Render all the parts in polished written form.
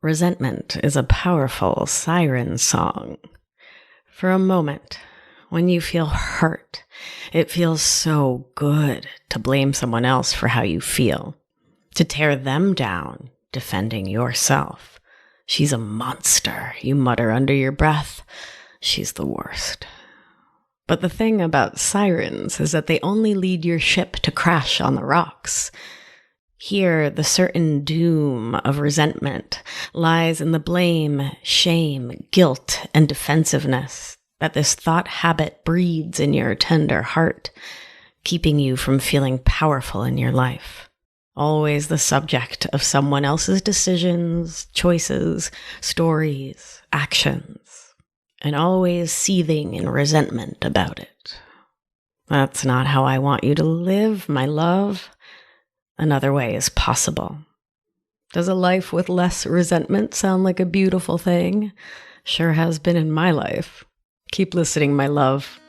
Resentment is a powerful siren song. For a moment, when you feel hurt, it feels so good to blame someone else for how you feel, to tear them down, defending yourself. She's a monster, you mutter under your breath. She's the worst. But the thing about sirens is that they only lead your ship to crash on the rocks. Here, the certain doom of resentment lies in the blame, shame, guilt, and defensiveness that this thought habit breeds in your tender heart, keeping you from feeling powerful in your life. Always the subject of someone else's decisions, choices, stories, actions, and always seething in resentment about it. That's not how I want you to live, my love. Another way is possible. Does a life with less resentment sound like a beautiful thing? Sure has been in my life. Keep listening, my love.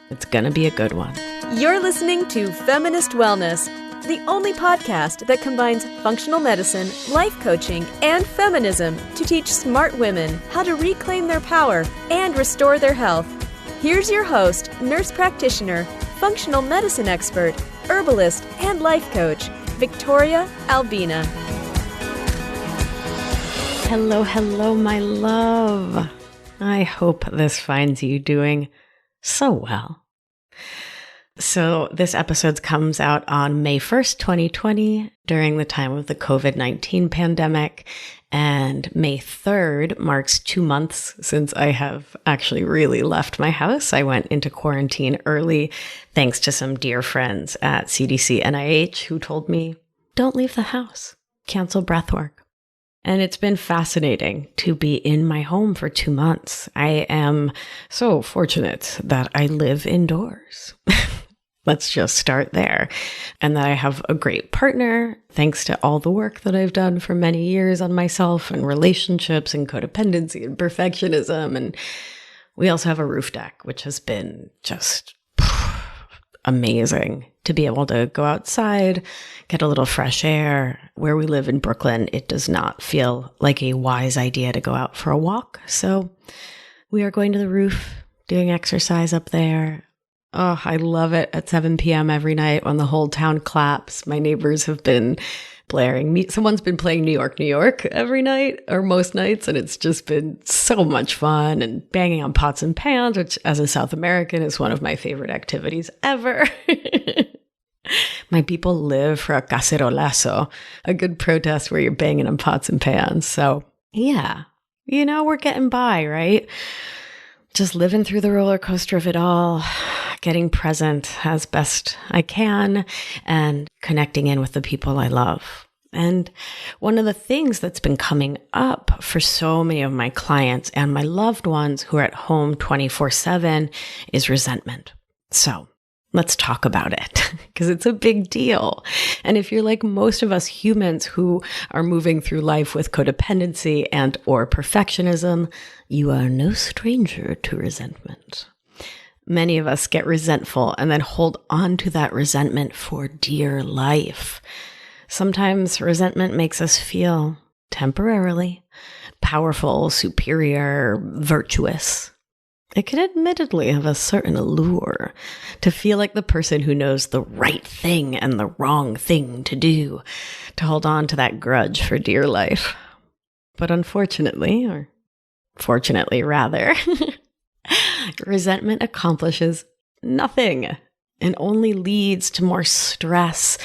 It's gonna be a good one. You're listening to Feminist Wellness, the only podcast that combines functional medicine, life coaching, and feminism to teach smart women how to reclaim their power and restore their health. Here's your host, nurse practitioner, functional medicine expert, herbalist, and life coach, Victoria Albina. Hello, my love. I hope this finds you doing so well. So this episode comes out on May 1st, 2020, during the time of the COVID-19 pandemic, and May 3rd marks 2 months since I have actually really left my house. I went into quarantine early, thanks to some dear friends at CDC NIH who told me, don't leave the house, cancel breathwork. And it's been fascinating to be in my home for 2 months. I am so fortunate that I live indoors. Let's just start there. And that I have a great partner, thanks to all the work that I've done for many years on myself and relationships and codependency and perfectionism. And we also have a roof deck, which has been just amazing to be able to go outside, get a little fresh air. Where we live in Brooklyn, it does not feel like a wise idea to go out for a walk. So we are going to the roof, doing exercise up there. Oh, I love it at 7 p.m. every night when the whole town claps. My neighbors have been blaring. Someone's been playing New York every night or most nights, and it's just been so much fun, and banging on pots and pans, which as a South American is one of my favorite activities ever. My people live for a cacerolazo, a good protest where you're banging on pots and pans. So yeah, we're getting by, right? Just living through the roller coaster of it all, getting present as best I can, and connecting in with the people I love. And one of the things that's been coming up for so many of my clients and my loved ones who are at home 24/7 is resentment. So let's talk about it, because it's a big deal. And if you're like most of us humans who are moving through life with codependency and or perfectionism, you are no stranger to resentment. Many of us get resentful and then hold on to that resentment for dear life. Sometimes resentment makes us feel temporarily powerful, superior, virtuous. It can admittedly have a certain allure to feel like the person who knows the right thing and the wrong thing to do, to hold on to that grudge for dear life. But unfortunately, or fortunately rather, resentment accomplishes nothing and only leads to more stress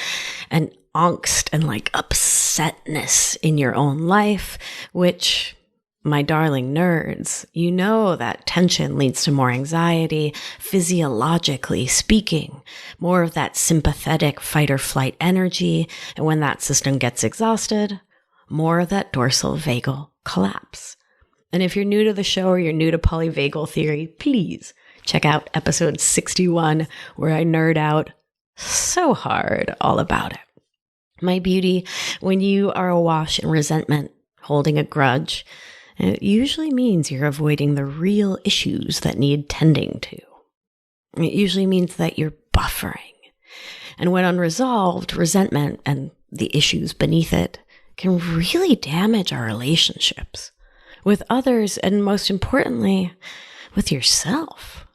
and angst and upsetness in your own life, which, my darling nerds, you know that tension leads to more anxiety, physiologically speaking, more of that sympathetic fight or flight energy, and when that system gets exhausted, more of that dorsal vagal collapse. And if you're new to the show or you're new to polyvagal theory, please check out episode 61, where I nerd out so hard all about it. My beauty, when you are awash in resentment, holding a grudge, it usually means you're avoiding the real issues that need tending to. It usually means that you're buffering. And when unresolved, resentment and the issues beneath it can really damage our relationships with others and, most importantly, with yourself.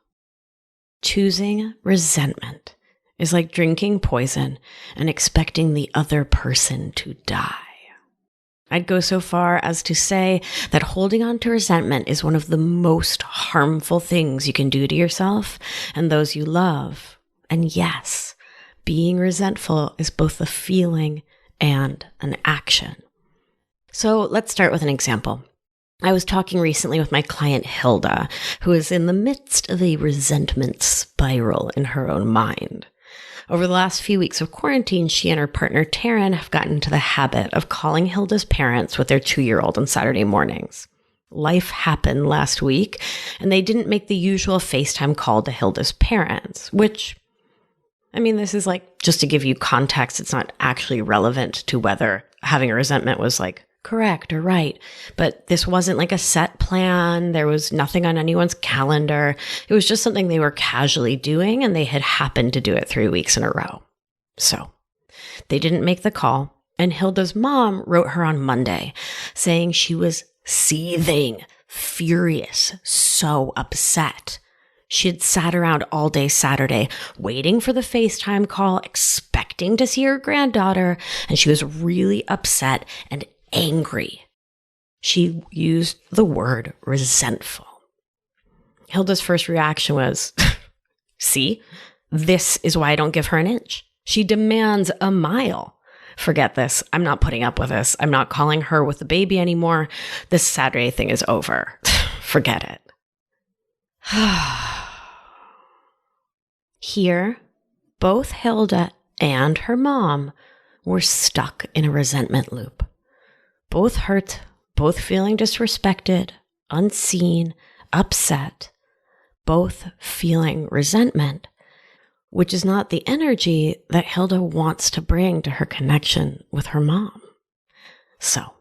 Choosing resentment is like drinking poison and expecting the other person to die. I'd go so far as to say that holding on to resentment is one of the most harmful things you can do to yourself and those you love. And yes, being resentful is both a feeling and an action. So let's start with an example. I was talking recently with my client Hilda, who is in the midst of a resentment spiral in her own mind. Over the last few weeks of quarantine, she and her partner Taryn have gotten into the habit of calling Hilda's parents with their 2-year-old on Saturday mornings. Life happened last week, and they didn't make the usual FaceTime call to Hilda's parents, which, this is like, just to give you context, it's not actually relevant to whether having a resentment was like correct or right, but this wasn't like a set plan. There was nothing on anyone's calendar. It was just something they were casually doing, and they had happened to do it 3 weeks in a row. So they didn't make the call, and Hilda's mom wrote her on Monday saying she was seething, furious, so upset. She had sat around all day Saturday waiting for the FaceTime call, expecting to see her granddaughter, and she was really upset and angry. She used the word resentful. Hilda's first reaction was, see, this is why I don't give her an inch. She demands a mile. Forget this. I'm not putting up with this. I'm not calling her with the baby anymore. This Saturday thing is over. Forget it. Here, both Hilda and her mom were stuck in a resentment loop. Both hurt, both feeling disrespected, unseen, upset, both feeling resentment, which is not the energy that Hilda wants to bring to her connection with her mom. So,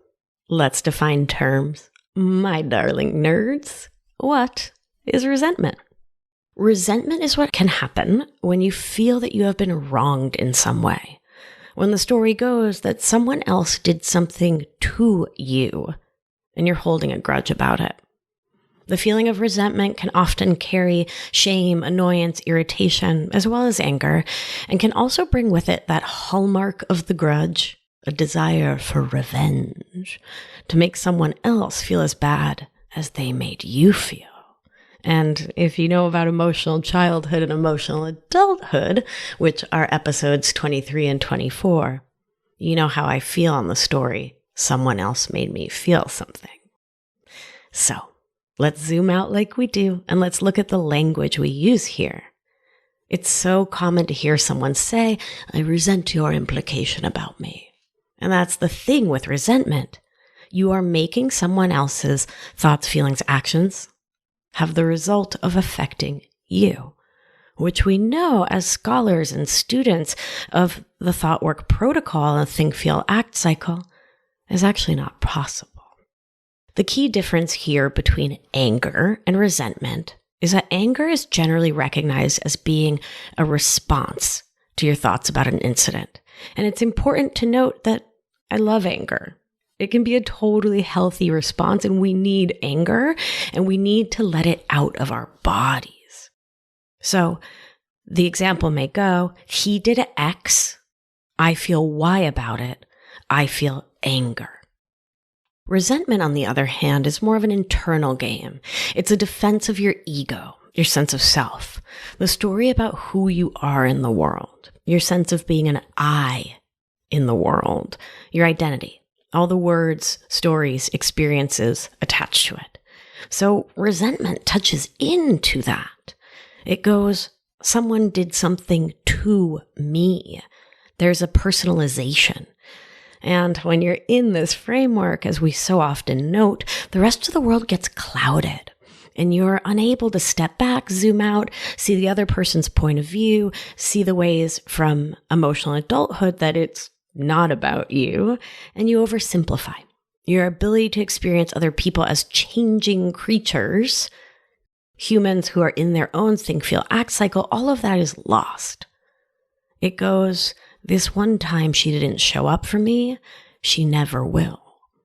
let's define terms. My darling nerds, what is resentment? Resentment is what can happen when you feel that you have been wronged in some way. When the story goes that someone else did something to you and you're holding a grudge about it. The feeling of resentment can often carry shame, annoyance, irritation, as well as anger, and can also bring with it that hallmark of the grudge, a desire for revenge, to make someone else feel as bad as they made you feel. And if you know about emotional childhood and emotional adulthood, which are episodes 23 and 24, you know how I feel on the story, someone else made me feel something. So let's zoom out like we do, and let's look at the language we use here. It's so common to hear someone say, I resent your implication about me. And that's the thing with resentment. You are making someone else's thoughts, feelings, actions have the result of affecting you, which we know as scholars and students of the thought work protocol and think, feel, act cycle is actually not possible. The key difference here between anger and resentment is that anger is generally recognized as being a response to your thoughts about an incident. And it's important to note that I love anger. It can be a totally healthy response, and we need anger, and we need to let it out of our bodies. So the example may go, he did X, I feel Y about it, I feel anger. Resentment, on the other hand, is more of an internal game. It's a defense of your ego, your sense of self, the story about who you are in the world, your sense of being an I in the world, your identity. All the words, stories, experiences attached to it. So resentment touches into that. It goes, someone did something to me. There's a personalization. And when you're in this framework, as we so often note, the rest of the world gets clouded. And you're unable to step back, zoom out, see the other person's point of view, see the ways from emotional adulthood that it's not about you, and you oversimplify. Your ability to experience other people as changing creatures, humans who are in their own think, feel, act cycle, all of that is lost. It goes, this one time she didn't show up for me, she never will.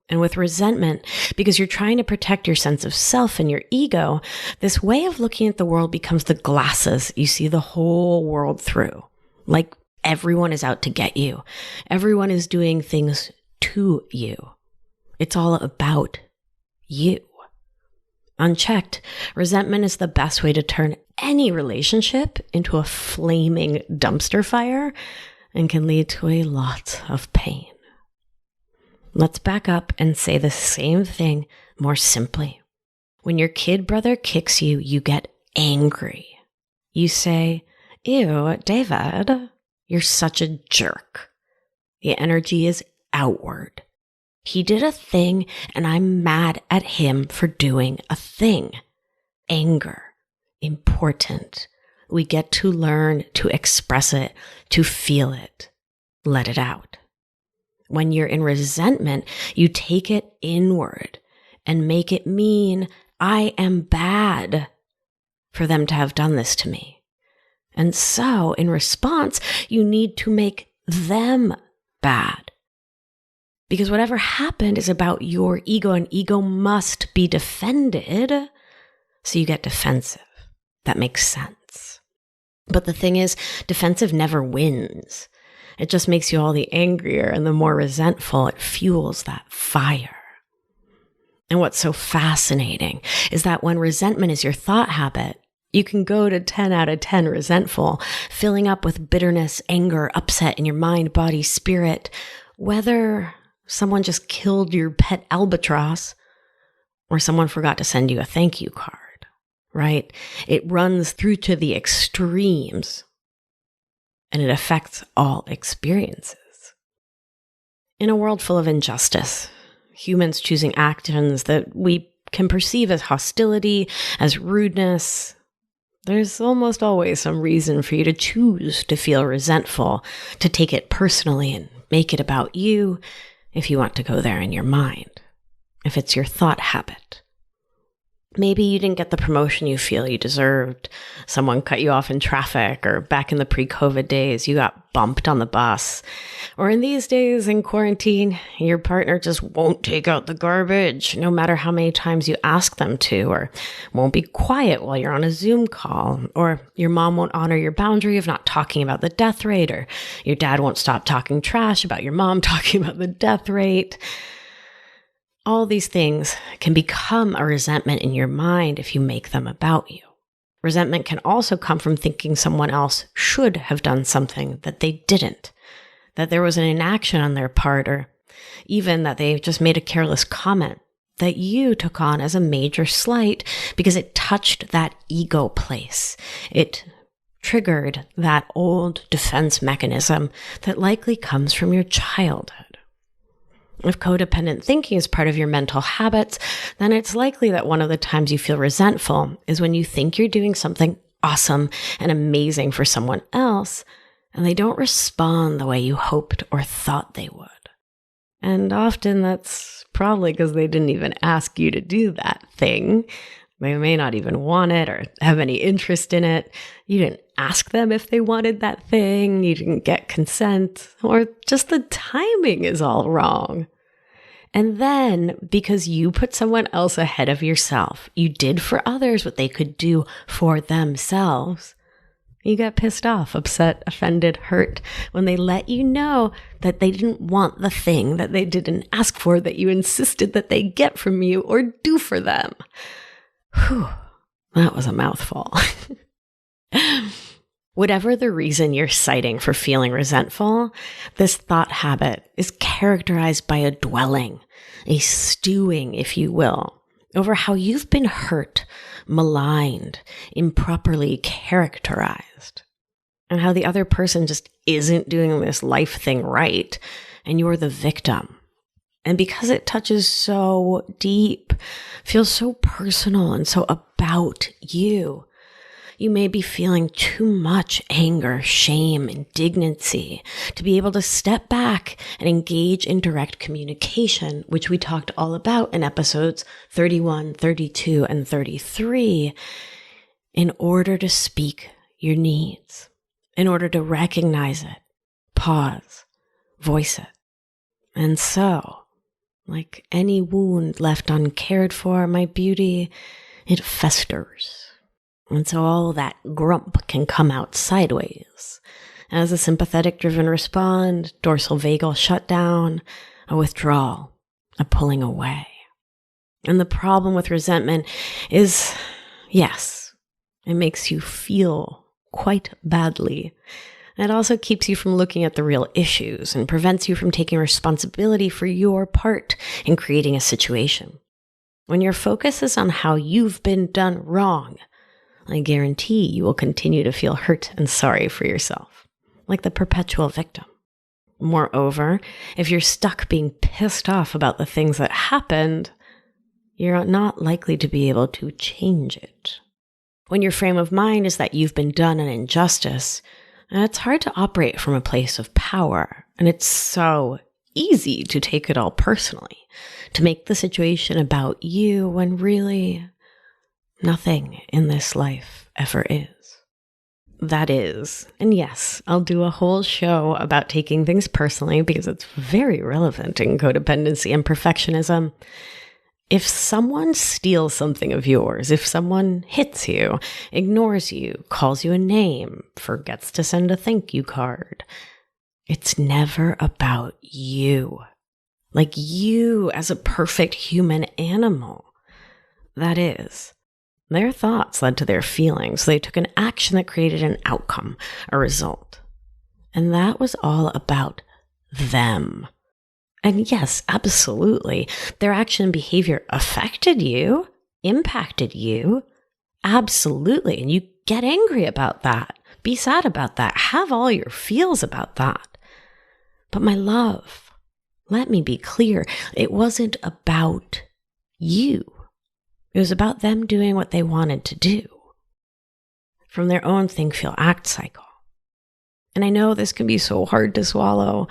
And with resentment, because you're trying to protect your sense of self and your ego, this way of looking at the world becomes the glasses you see the whole world through. Like everyone is out to get you. Everyone is doing things to you. It's all about you. Unchecked, resentment is the best way to turn any relationship into a flaming dumpster fire and can lead to a lot of pain. Let's back up and say the same thing more simply. When your kid brother kicks you, you get angry. You say, "Ew, David, you're such a jerk." The energy is outward. He did a thing and I'm mad at him for doing a thing. Anger, important. We get to learn to express it, to feel it, let it out. When you're in resentment, you take it inward and make it mean, I am bad for them to have done this to me. And so, in response, you need to make them bad. Because whatever happened is about your ego, and ego must be defended. So you get defensive. That makes sense. But the thing is, defensive never wins. It just makes you all the angrier, and the more resentful, it fuels that fire. And what's so fascinating is that when resentment is your thought habit, you can go to 10 out of 10 resentful, filling up with bitterness, anger, upset in your mind, body, spirit, whether someone just killed your pet albatross or someone forgot to send you a thank you card, right? It runs through to the extremes. And it affects all experiences. In a world full of injustice, humans choosing actions that we can perceive as hostility, as rudeness, there's almost always some reason for you to choose to feel resentful, to take it personally and make it about you if you want to go there in your mind, if it's your thought habit. Maybe you didn't get the promotion you feel you deserved. Someone cut you off in traffic, or back in the pre-COVID days, you got bumped on the bus. Or in these days in quarantine, your partner just won't take out the garbage, no matter how many times you ask them to, or won't be quiet while you're on a Zoom call, or your mom won't honor your boundary of not talking about the death rate, or your dad won't stop talking trash about your mom talking about the death rate. All these things can become a resentment in your mind if you make them about you. Resentment can also come from thinking someone else should have done something that they didn't, that there was an inaction on their part, or even that they just made a careless comment that you took on as a major slight because it touched that ego place. It triggered that old defense mechanism that likely comes from your childhood. If codependent thinking is part of your mental habits, then it's likely that one of the times you feel resentful is when you think you're doing something awesome and amazing for someone else, and they don't respond the way you hoped or thought they would. And often that's probably because they didn't even ask you to do that thing. They may not even want it or have any interest in it. You didn't ask them if they wanted that thing. You didn't get consent, or just the timing is all wrong. And then, because you put someone else ahead of yourself, you did for others what they could do for themselves. You get pissed off, upset, offended, hurt when they let you know that they didn't want the thing that they didn't ask for, that you insisted that they get from you or do for them. Whew, that was a mouthful. Whatever the reason you're citing for feeling resentful, this thought habit is characterized by a dwelling, a stewing, if you will, over how you've been hurt, maligned, improperly characterized, and how the other person just isn't doing this life thing right, and you're the victim. And because it touches so deep, feels so personal and so about you, you may be feeling too much anger, shame, indignancy to be able to step back and engage in direct communication, which we talked all about in episodes 31, 32, and 33, in order to speak your needs, in order to recognize it, pause, voice it, And so, like any wound left uncared for, my beauty, it festers. And so all that grump can come out sideways. As a sympathetic driven respond, dorsal vagal shutdown, a withdrawal, a pulling away. And the problem with resentment is, yes, it makes you feel quite badly. It also keeps you from looking at the real issues and prevents you from taking responsibility for your part in creating a situation. When your focus is on how you've been done wrong, I guarantee you will continue to feel hurt and sorry for yourself, like the perpetual victim. Moreover, if you're stuck being pissed off about the things that happened, you're not likely to be able to change it. When your frame of mind is that you've been done an injustice, it's hard to operate from a place of power, and it's so easy to take it all personally, to make the situation about you when really nothing in this life ever is. That is, and yes, I'll do a whole show about taking things personally because it's very relevant in codependency and perfectionism. If someone steals something of yours, if someone hits you, ignores you, calls you a name, forgets to send a thank you card, it's never about you. Like you as a perfect human animal. That is, their thoughts led to their feelings. So they took an action that created an outcome, a result. And that was all about them. And yes, absolutely, their action and behavior affected you, impacted you. Absolutely. And you get angry about that. Be sad about that. Have all your feels about that. But my love, let me be clear. It wasn't about you. It was about them doing what they wanted to do from their own think, feel, act cycle. And I know this can be so hard to swallow,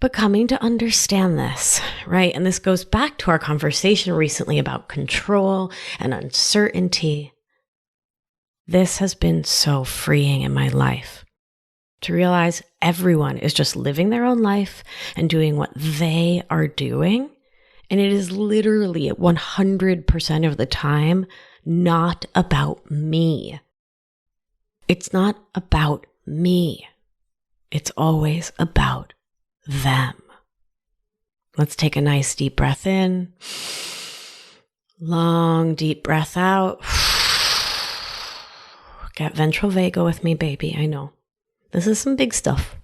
but coming to understand this, right? And this goes back to our conversation recently about control and uncertainty. This has been so freeing in my life to realize everyone is just living their own life and doing what they are doing. And it is literally 100% of the time not about me. It's not about me. It's always about them. Let's take a nice deep breath in. Long deep breath out. Get ventral vagal with me, baby. I know. This is some big stuff.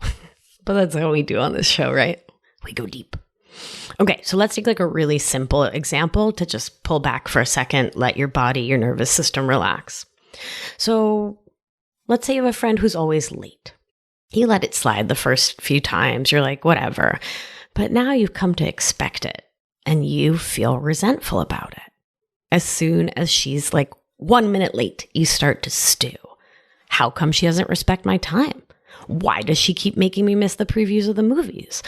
But that's how we do on this show, right? We go deep. Okay, so let's take like a really simple example to just pull back for a second, let your body, your nervous system relax. So let's say you have a friend who's always late. You let it slide the first few times. You're like, whatever. But now you've come to expect it and you feel resentful about it. As soon as she's like 1 minute late, you start to stew. How come she doesn't respect my time? Why does she keep making me miss the previews of the movies?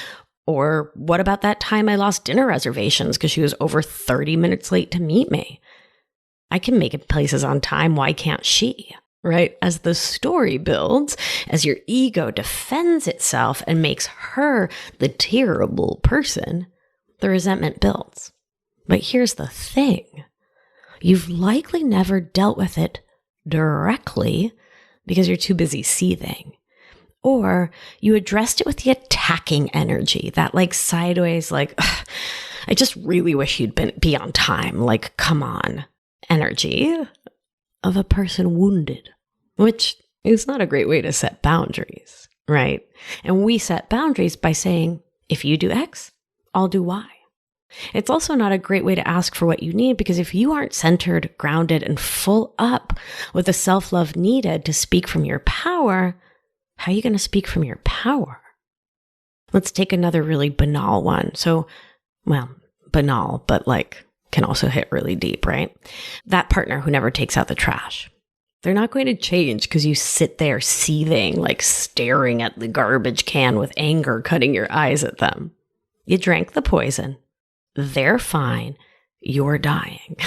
Or what about that time I lost dinner reservations because she was over 30 minutes late to meet me? I can make it places on time. Why can't she? Right? As the story builds, as your ego defends itself and makes her the terrible person, the resentment builds. But here's the thing. You've likely never dealt with it directly because you're too busy seething. Or you addressed it with the attacking energy, that like sideways, like, I just really wish you'd be on time. Like, come on, energy of a person wounded, which is not a great way to set boundaries, right? And we set boundaries by saying, if you do X, I'll do Y. It's also not a great way to ask for what you need because if you aren't centered, grounded, and full up with the self-love needed to speak from your power, how are you going to speak from your power? Let's take another really banal one. So, well, banal, but like can also hit really deep, right? That partner who never takes out the trash. They're not going to change because you sit there seething, like staring at the garbage can with anger cutting your eyes at them. You drank the poison. They're fine. You're dying.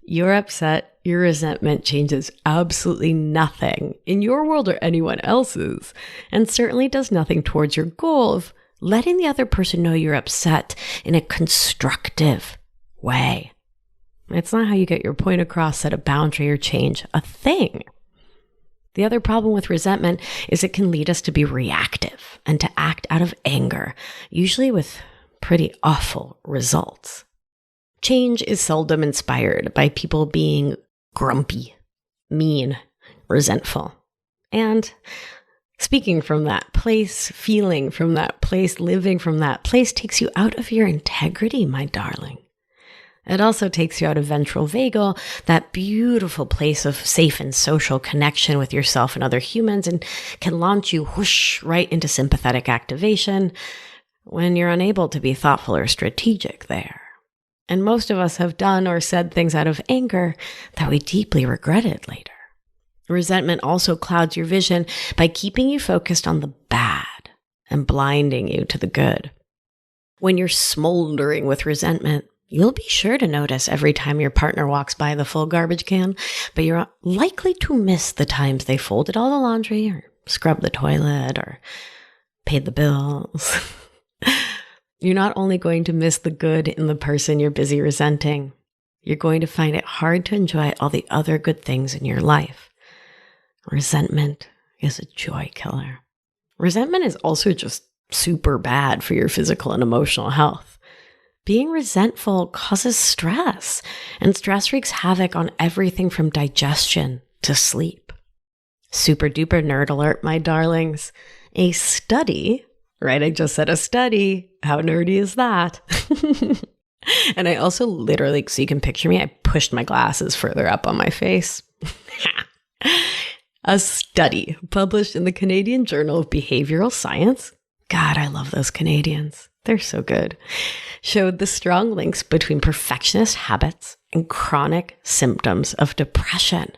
You're upset. Your resentment changes absolutely nothing in your world or anyone else's, and certainly does nothing towards your goal of letting the other person know you're upset in a constructive way. It's not how you get your point across, set a boundary, or change a thing. The other problem with resentment is it can lead us to be reactive and to act out of anger, usually with pretty awful results. Change is seldom inspired by people being grumpy, mean, resentful. And speaking from that place, feeling from that place, living from that place takes you out of your integrity, my darling. It also takes you out of ventral vagal, that beautiful place of safe and social connection with yourself and other humans, and can launch you whoosh right into sympathetic activation when you're unable to be thoughtful or strategic there. And most of us have done or said things out of anger that we deeply regretted later. Resentment also clouds your vision by keeping you focused on the bad and blinding you to the good. When you're smoldering with resentment, you'll be sure to notice every time your partner walks by the full garbage can, but you're likely to miss the times they folded all the laundry or scrubbed the toilet or paid the bills. You're not only going to miss the good in the person you're busy resenting, you're going to find it hard to enjoy all the other good things in your life. Resentment is a joy killer. Resentment is also just super bad for your physical and emotional health. Being resentful causes stress, and stress wreaks havoc on everything from digestion to sleep. Super duper nerd alert, my darlings. A study, right? I just said a study. How nerdy is that? And I also literally, so you can picture me, I pushed my glasses further up on my face. A study published in the Canadian Journal of Behavioral Science, God, I love those Canadians. They're so good, showed the strong links between perfectionist habits and chronic symptoms of depression.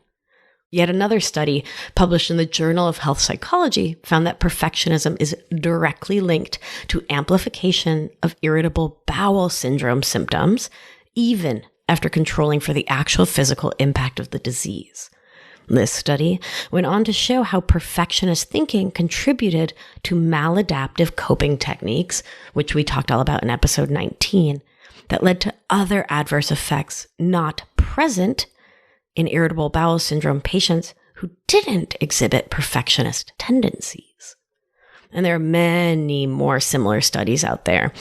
Yet another study published in the Journal of Health Psychology found that perfectionism is directly linked to amplification of irritable bowel syndrome symptoms, even after controlling for the actual physical impact of the disease. This study went on to show how perfectionist thinking contributed to maladaptive coping techniques, which we talked all about in episode 19, that led to other adverse effects not present in irritable bowel syndrome patients who didn't exhibit perfectionist tendencies. And there are many more similar studies out there,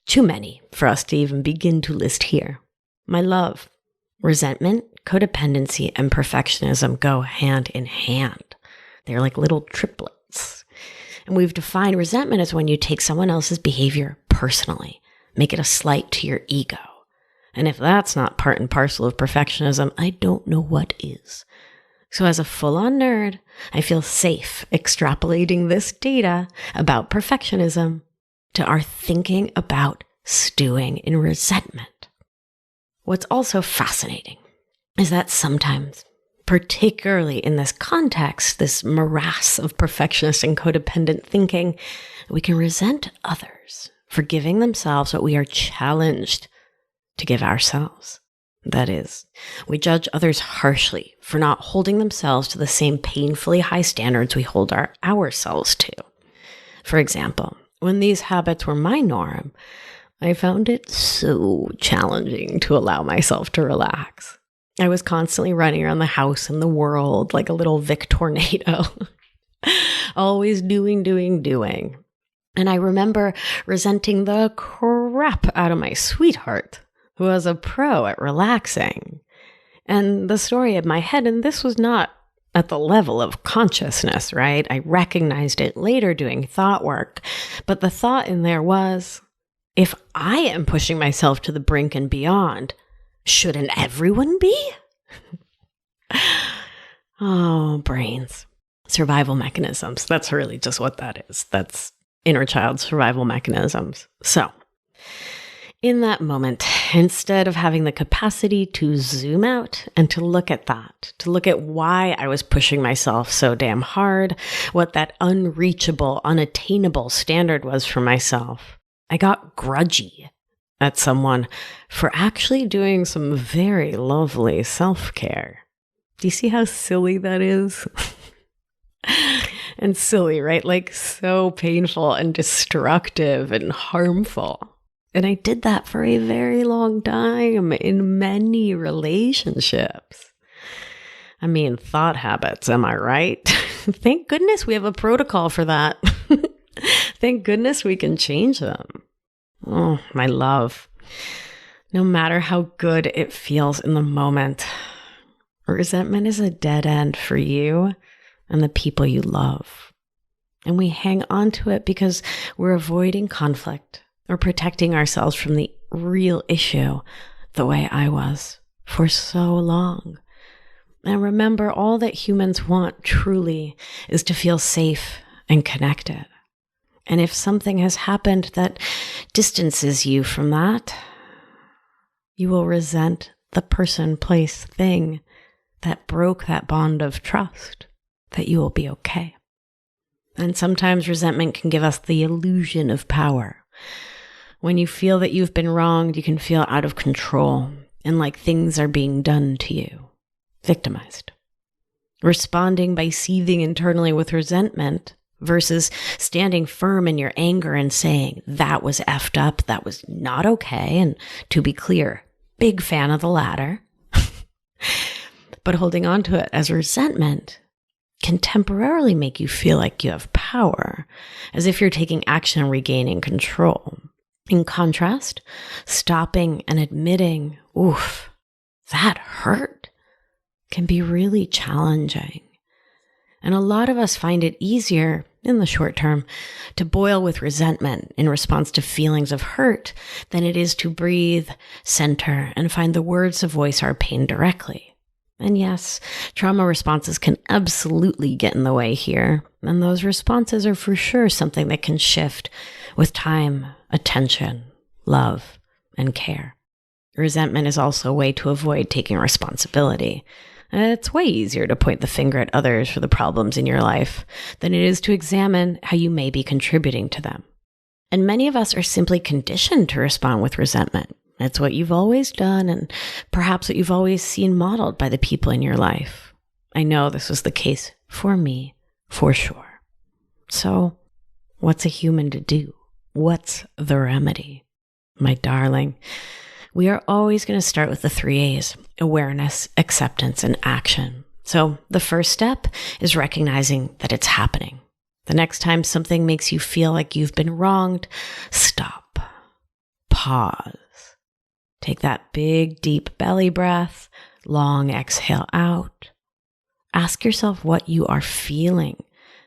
too many for us to even begin to list here. My love, resentment, codependency, and perfectionism go hand in hand. They're like little triplets. And we've defined resentment as when you take someone else's behavior personally, make it a slight to your ego. And if that's not part and parcel of perfectionism, I don't know what is. So as a full-on nerd, I feel safe extrapolating this data about perfectionism to our thinking about stewing in resentment. What's also fascinating is that sometimes, particularly in this context, this morass of perfectionist and codependent thinking, we can resent others for giving themselves what we are challenged to give ourselves. That is, we judge others harshly for not holding themselves to the same painfully high standards we hold ourselves to. For example, when these habits were my norm, I found it so challenging to allow myself to relax. I was constantly running around the house and the world like a little Vic tornado, always doing. And I remember resenting the crap out of my sweetheart, who was a pro at relaxing. And the story in my head, and this was not at the level of consciousness, right? I recognized it later doing thought work. But the thought in there was, if I am pushing myself to the brink and beyond, shouldn't everyone be? Oh, brains. Survival mechanisms. That's really just what that is. That's inner child survival mechanisms. So, in that moment, instead of having the capacity to zoom out and to look at that, to look at why I was pushing myself so damn hard, what that unreachable, unattainable standard was for myself, I got grudgy at someone for actually doing some very lovely self-care. Do you see how silly that is? and silly, right? Like so painful and destructive and harmful. And I did that for a very long time in many relationships. I mean, thought habits, am I right? Thank goodness we have a protocol for that. Thank goodness we can change them. Oh, my love. No matter how good it feels in the moment, resentment is a dead end for you and the people you love. And we hang on to it because we're avoiding conflict or protecting ourselves from the real issue the way I was for so long. And remember, all that humans want truly is to feel safe and connected. And if something has happened that distances you from that, you will resent the person, place, thing that broke that bond of trust, that you will be okay. And sometimes resentment can give us the illusion of power. When you feel that you've been wronged, you can feel out of control and like things are being done to you, victimized. Responding by seething internally with resentment versus standing firm in your anger and saying, that was effed up, that was not okay. And to be clear, big fan of the latter. But holding on to it as resentment can temporarily make you feel like you have power, as if you're taking action and regaining control. In contrast, stopping and admitting, oof, that hurt, can be really challenging. And a lot of us find it easier in the short term to boil with resentment in response to feelings of hurt than it is to breathe, center, and find the words to voice our pain directly. And yes, trauma responses can absolutely get in the way here. And those responses are for sure something that can shift with time, attention, love, and care. Resentment is also a way to avoid taking responsibility. It's way easier to point the finger at others for the problems in your life than it is to examine how you may be contributing to them. And many of us are simply conditioned to respond with resentment. It's what you've always done and perhaps what you've always seen modeled by the people in your life. I know this was the case for me, for sure. So, what's a human to do? What's the remedy? My darling, we are always going to start with the 3 A's: awareness, acceptance, and action. So the first step is recognizing that it's happening. The next time something makes you feel like you've been wronged, stop, pause, take that big, deep belly breath, long exhale out. Ask yourself what you are feeling,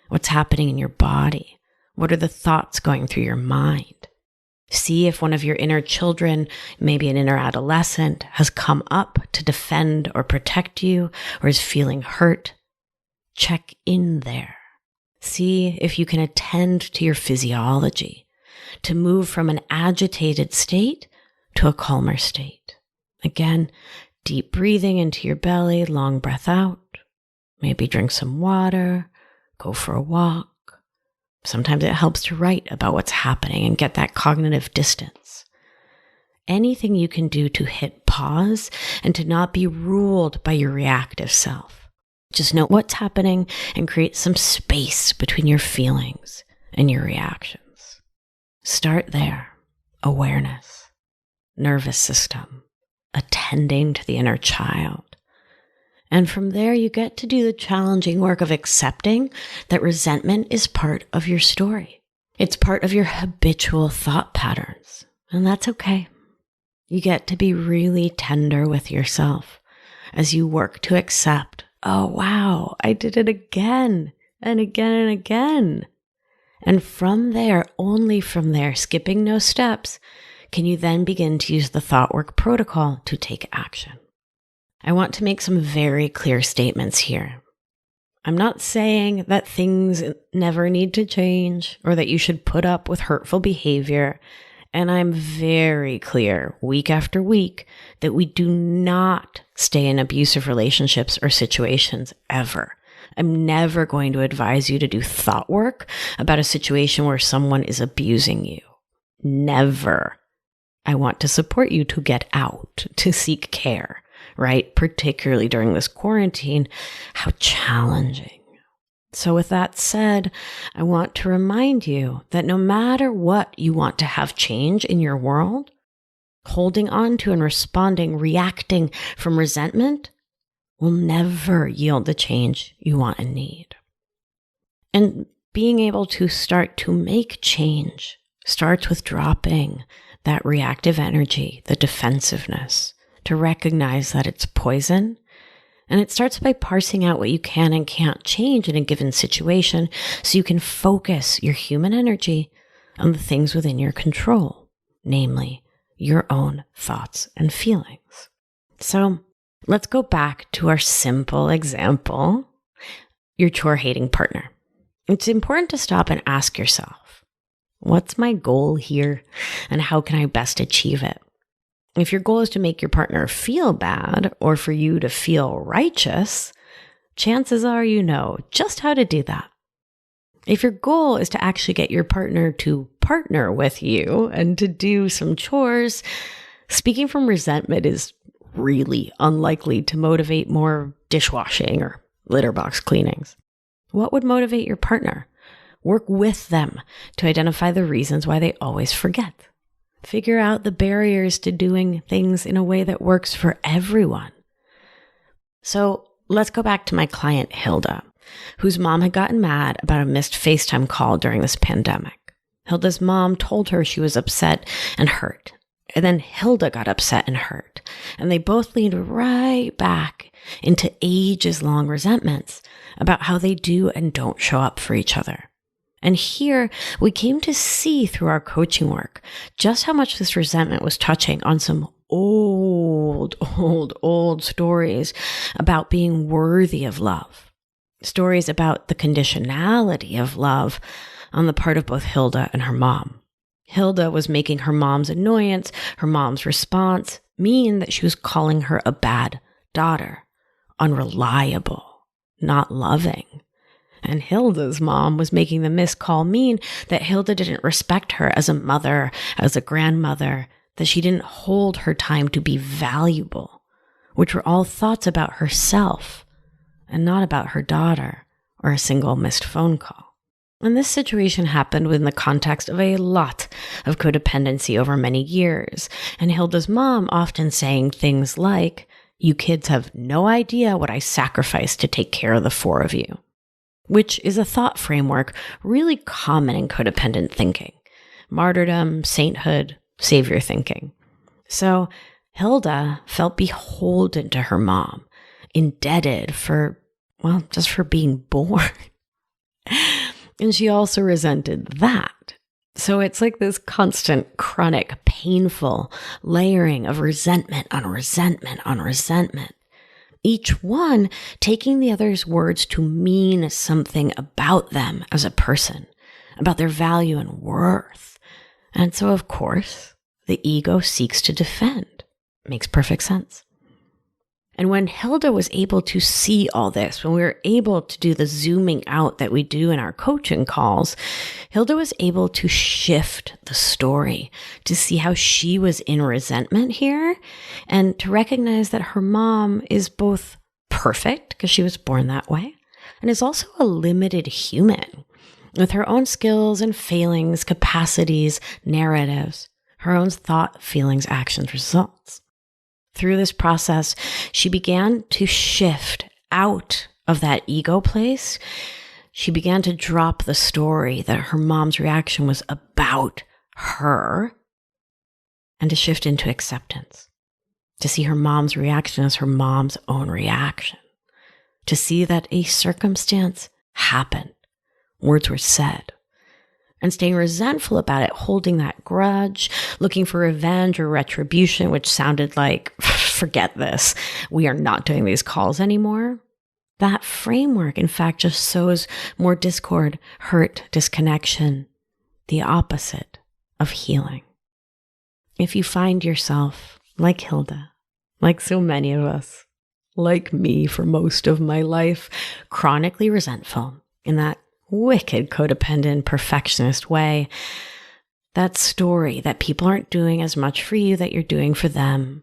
what's happening in your body, what are the thoughts going through your mind. See if one of your inner children, maybe an inner adolescent, has come up to defend or protect you or is feeling hurt. Check in there. See if you can attend to your physiology to move from an agitated state to a calmer state. Again, deep breathing into your belly, long breath out. Maybe drink some water, go for a walk. Sometimes it helps to write about what's happening and get that cognitive distance. Anything you can do to hit pause and to not be ruled by your reactive self. Just note what's happening and create some space between your feelings and your reactions. Start there. Awareness, nervous system, attending to the inner child. And from there, you get to do the challenging work of accepting that resentment is part of your story. It's part of your habitual thought patterns, and that's okay. You get to be really tender with yourself as you work to accept, oh, wow, I did it again and again and again. And from there, only from there, skipping no steps, can you then begin to use the thought work protocol to take action. I want to make some very clear statements here. I'm not saying that things never need to change or that you should put up with hurtful behavior. And I'm very clear week after week that we do not stay in abusive relationships or situations ever. I'm never going to advise you to do thought work about a situation where someone is abusing you. Never. I want to support you to get out, to seek care. Right? Particularly during this quarantine, how challenging. So with that said, I want to remind you that no matter what you want to have change in your world, holding on to and responding, reacting from resentment will never yield the change you want and need. And being able to start to make change starts with dropping that reactive energy, the defensiveness, to recognize that it's poison. And it starts by parsing out what you can and can't change in a given situation so you can focus your human energy on the things within your control, namely your own thoughts and feelings. So let's go back to our simple example, your chore-hating partner. It's important to stop and ask yourself, what's my goal here and how can I best achieve it? If your goal is to make your partner feel bad or for you to feel righteous, chances are you know just how to do that. If your goal is to actually get your partner to partner with you and to do some chores, speaking from resentment is really unlikely to motivate more dishwashing or litter box cleanings. What would motivate your partner? Work with them to identify the reasons why they always forget. Figure out the barriers to doing things in a way that works for everyone. So let's go back to my client, Hilda, whose mom had gotten mad about a missed FaceTime call during this pandemic. Hilda's mom told her she was upset and hurt. And then Hilda got upset and hurt. And they both leaned right back into ages-long resentments about how they do and don't show up for each other. And here we came to see through our coaching work just how much this resentment was touching on some old stories about being worthy of love. Stories about the conditionality of love on the part of both Hilda and her mom. Hilda was making her mom's annoyance, her mom's response, mean that she was calling her a bad daughter, unreliable, not loving. And Hilda's mom was making the missed call mean that Hilda didn't respect her as a mother, as a grandmother, that she didn't hold her time to be valuable, which were all thoughts about herself and not about her daughter or a single missed phone call. And this situation happened within the context of a lot of codependency over many years. And Hilda's mom often saying things like, "You kids have no idea what I sacrificed to take care of the four of you," which is a thought framework really common in codependent thinking. Martyrdom, sainthood, savior thinking. So Hilda felt beholden to her mom, indebted for, just for being born. And she also resented that. So it's like this constant, chronic, painful layering of resentment on resentment on resentment. Each one taking the other's words to mean something about them as a person, about their value and worth. And so, of course, the ego seeks to defend. Makes perfect sense. And when Hilda was able to see all this, when we were able to do the zooming out that we do in our coaching calls, Hilda was able to shift the story to see how she was in resentment here and to recognize that her mom is both perfect because she was born that way and is also a limited human with her own skills and failings, capacities, narratives, her own thought, feelings, actions, results. Through this process, she began to shift out of that ego place. She began to drop the story that her mom's reaction was about her and to shift into acceptance, to see her mom's reaction as her mom's own reaction, to see that a circumstance happened, words were said, and staying resentful about it, holding that grudge, looking for revenge or retribution, which sounded like, forget this, we are not doing these calls anymore. That framework, in fact, just sows more discord, hurt, disconnection, the opposite of healing. If you find yourself, like Hilda, like so many of us, like me for most of my life, chronically resentful in that wicked codependent perfectionist way, that story that people aren't doing as much for you that you're doing for them,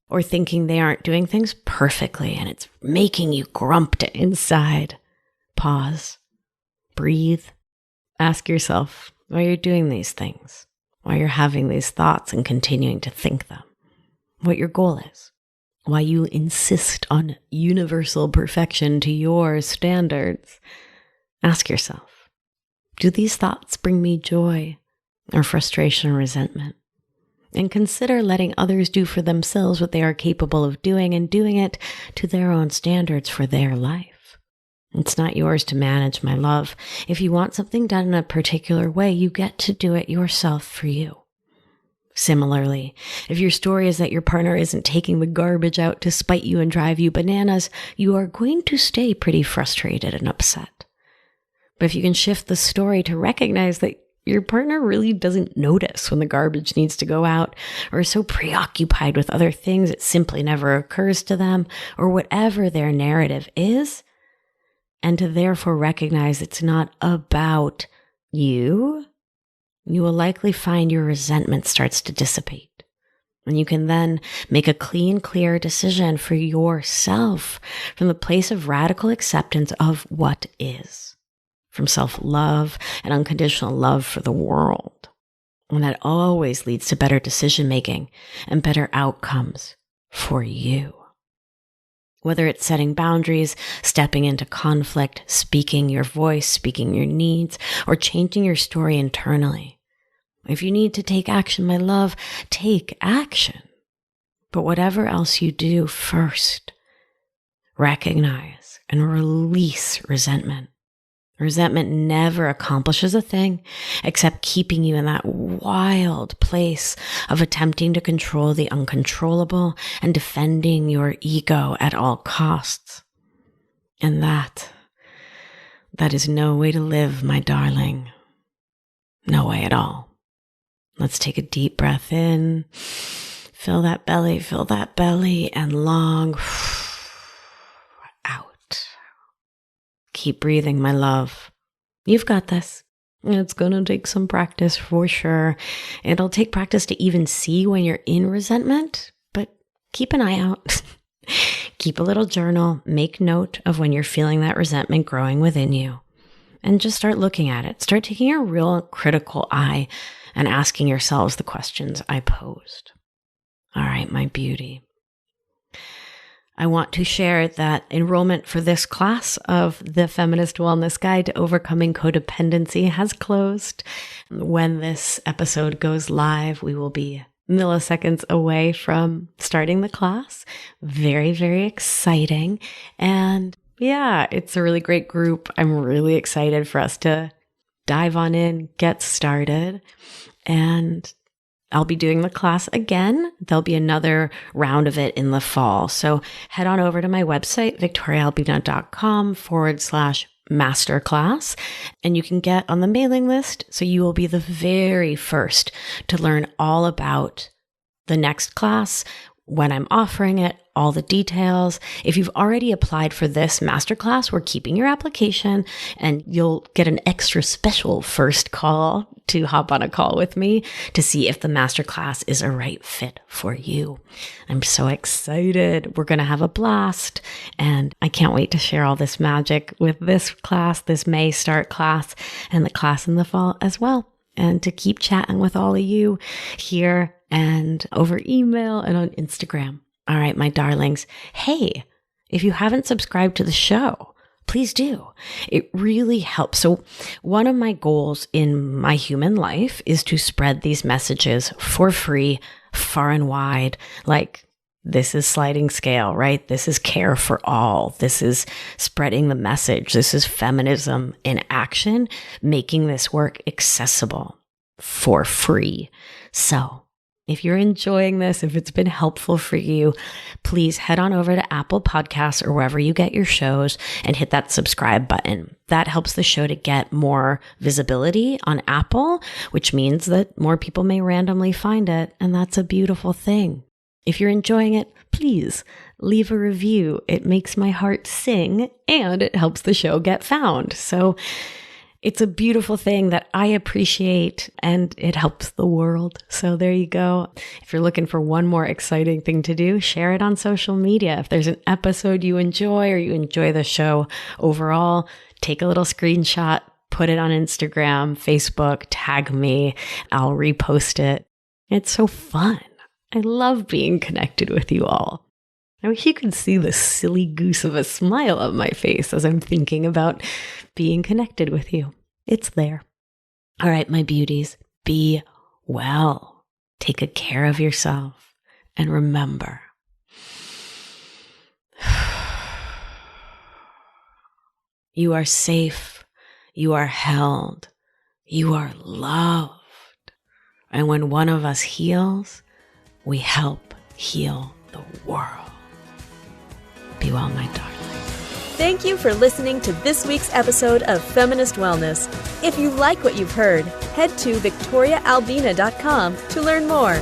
or thinking they aren't doing things perfectly and it's making you grumped inside, pause, breathe. Ask yourself why you're doing these things, why you're having these thoughts and continuing to think them, what your goal is, why you insist on universal perfection to your standards. Ask yourself, do these thoughts bring me joy or frustration or resentment? And consider letting others do for themselves what they are capable of doing and doing it to their own standards for their life. It's not yours to manage, my love. If you want something done in a particular way, you get to do it yourself for you. Similarly, if your story is that your partner isn't taking the garbage out to spite you and drive you bananas, you are going to stay pretty frustrated and upset. But if you can shift the story to recognize that your partner really doesn't notice when the garbage needs to go out, or is so preoccupied with other things it simply never occurs to them, or whatever their narrative is, and to therefore recognize it's not about you, you will likely find your resentment starts to dissipate. And you can then make a clean, clear decision for yourself from the place of radical acceptance of what is, from self-love and unconditional love for the world. And that always leads to better decision-making and better outcomes for you. Whether it's setting boundaries, stepping into conflict, speaking your voice, speaking your needs, or changing your story internally. If you need to take action, my love, take action. But whatever else you do, first, recognize and release resentment. Resentment never accomplishes a thing except keeping you in that wild place of attempting to control the uncontrollable and defending your ego at all costs. And that is no way to live, my darling. No way at all. Let's take a deep breath in, fill that belly, and long out. Keep breathing, my love. You've got this. It's going to take some practice for sure. It'll take practice to even see when you're in resentment, but keep an eye out. Keep a little journal. Make note of when you're feeling that resentment growing within you. And just start looking at it. Start taking a real critical eye and asking yourselves the questions I posed. All right, my beauty. I want to share that enrollment for this class of the Feminist Wellness Guide to Overcoming Codependency has closed. When this episode goes live, we will be milliseconds away from starting the class. Very, very exciting. And yeah, it's a really great group. I'm really excited for us to dive on in, get started. And I'll be doing the class again. There'll be another round of it in the fall. So head on over to my website, victoriaalbina.com/masterclass, and you can get on the mailing list. So you will be the very first to learn all about the next class, when I'm offering it, all the details. If you've already applied for this masterclass, we're keeping your application and you'll get an extra special first call to hop on a call with me to see if the masterclass is a right fit for you. I'm so excited. We're going to have a blast and I can't wait to share all this magic with this class, this May start class, and the class in the fall as well. And to keep chatting with all of you here and over email and on Instagram. All right, my darlings. Hey, if you haven't subscribed to the show, please do. It really helps. So one of my goals in my human life is to spread these messages for free, far and wide. Like, this is sliding scale, right? This is care for all. This is spreading the message. This is feminism in action, making this work accessible for free. So if you're enjoying this, if it's been helpful for you, please head on over to Apple Podcasts or wherever you get your shows and hit that subscribe button. That helps the show to get more visibility on Apple, which means that more people may randomly find it. And that's a beautiful thing. If you're enjoying it, please leave a review. It makes my heart sing and it helps the show get found. So it's a beautiful thing that I appreciate and it helps the world. So there you go. If you're looking for one more exciting thing to do, share it on social media. If there's an episode you enjoy or you enjoy the show overall, take a little screenshot, put it on Instagram, Facebook, tag me. I'll repost it. It's so fun. I love being connected with you all. I wish you could see the silly goose of a smile on my face as I'm thinking about being connected with you. It's there. All right, my beauties, be well. Take good care of yourself. And remember, you are safe. You are held. You are loved. And when one of us heals, we help heal the world. Be well, my darling. Thank you for listening to this week's episode of Feminist Wellness. If you like what you've heard, head to victoriaalbina.com to learn more.